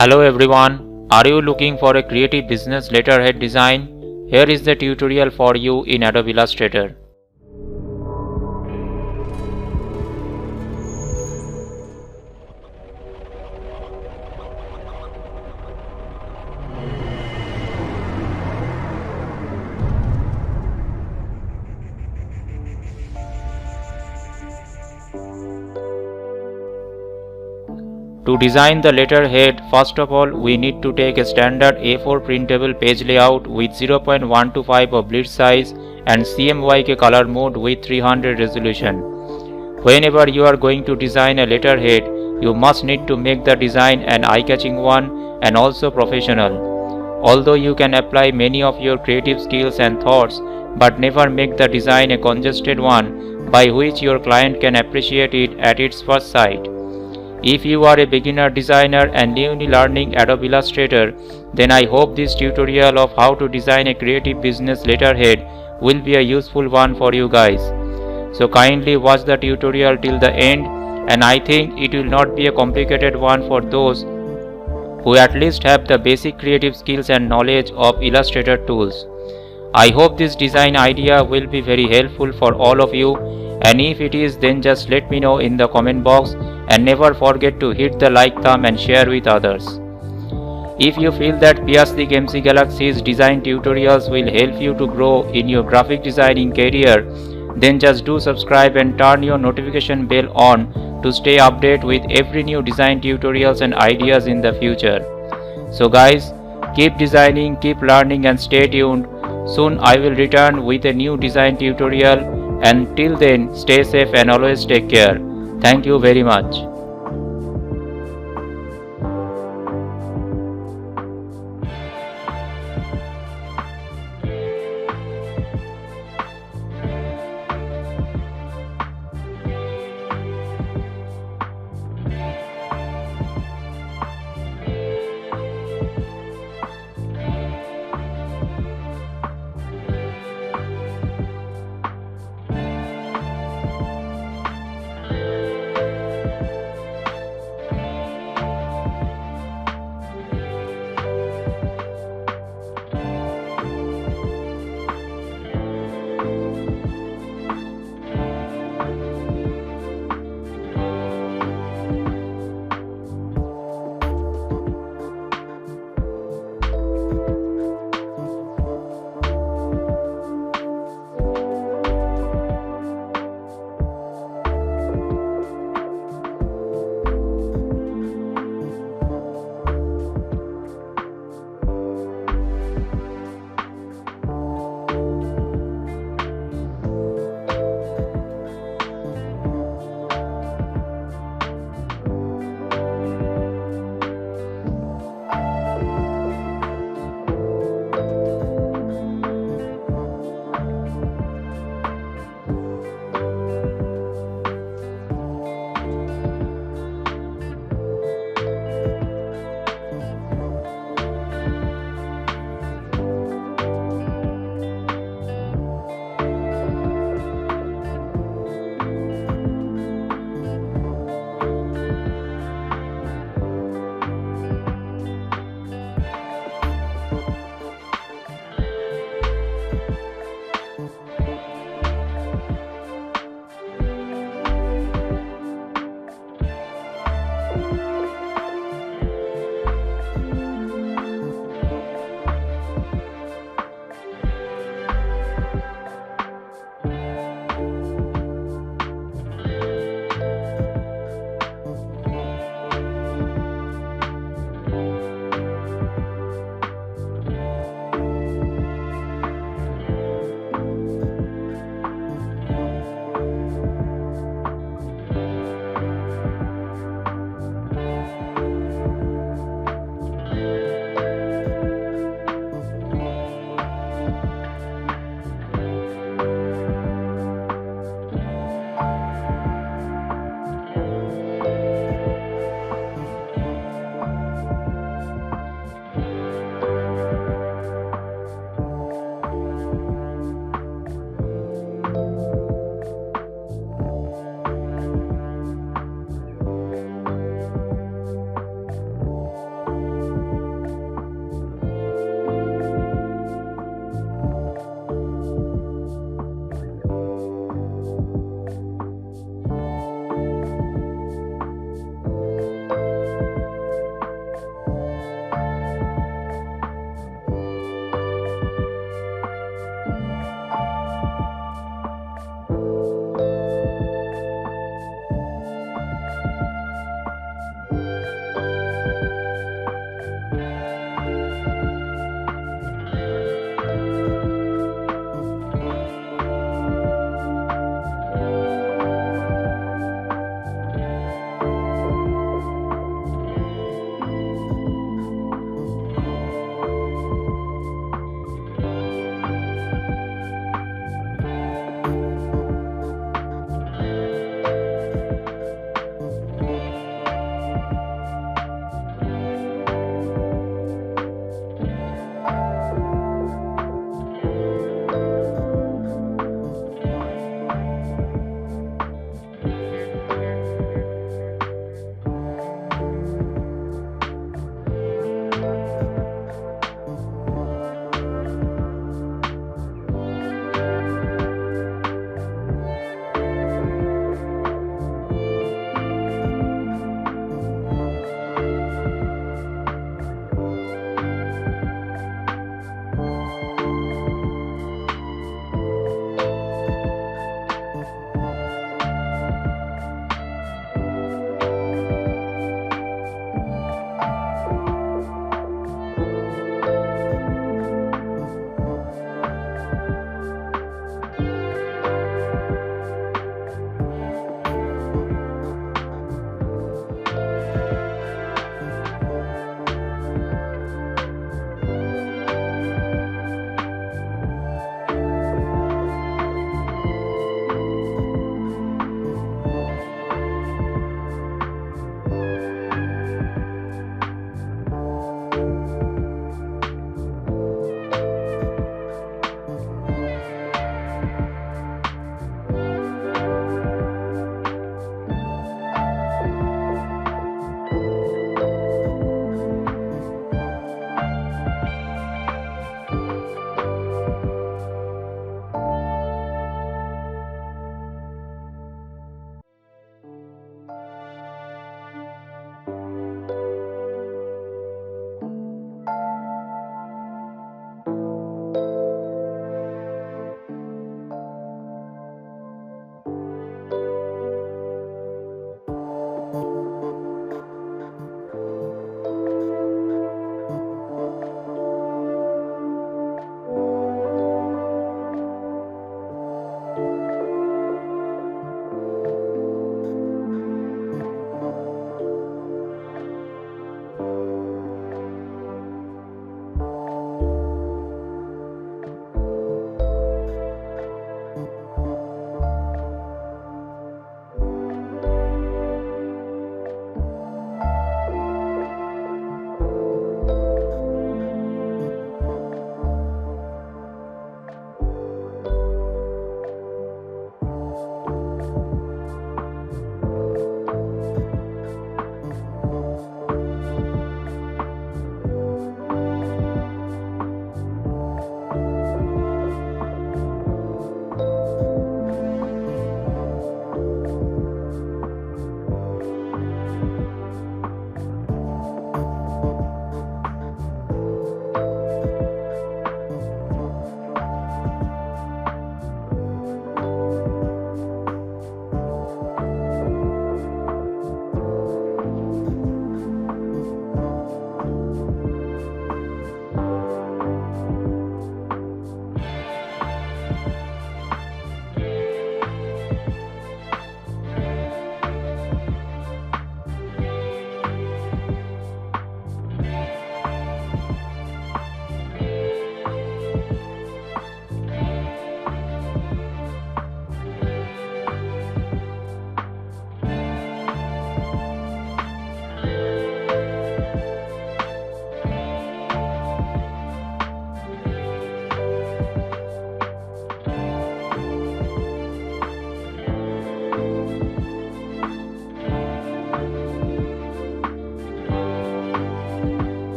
Hello everyone, are you looking for a creative business letterhead design? Here is the tutorial for you in Adobe Illustrator. To design the letterhead, first of all we need to take a standard A4 printable page layout with 0.125 of bleed size and CMYK Color Mode with 300 resolution. Whenever you are going to design a letterhead, you must need to make the design an eye-catching one and also professional. Although you can apply many of your creative skills and thoughts, but never make the design a congested one by which your client can appreciate it at its first sight. If you are a beginner designer and newly learning Adobe Illustrator, then I hope this tutorial of how to design a creative business letterhead will be a useful one for you guys. So kindly watch the tutorial till the end, and I think it will not be a complicated one for those who at least have the basic creative skills and knowledge of Illustrator tools. I hope this design idea will be very helpful for all of you, and if it is, then just let me know in the comment box, and never forget to hit the like thumb and share with others. If you feel that Swastick MC Galaxy's design tutorials will help you to grow in your graphic designing career, then just do subscribe and turn your notification bell on to stay updated with every new design tutorials and ideas in the future. So guys, keep designing, keep learning, and stay tuned. Soon I will return with a new design tutorial, and till then stay safe and always take care. Thank you very much.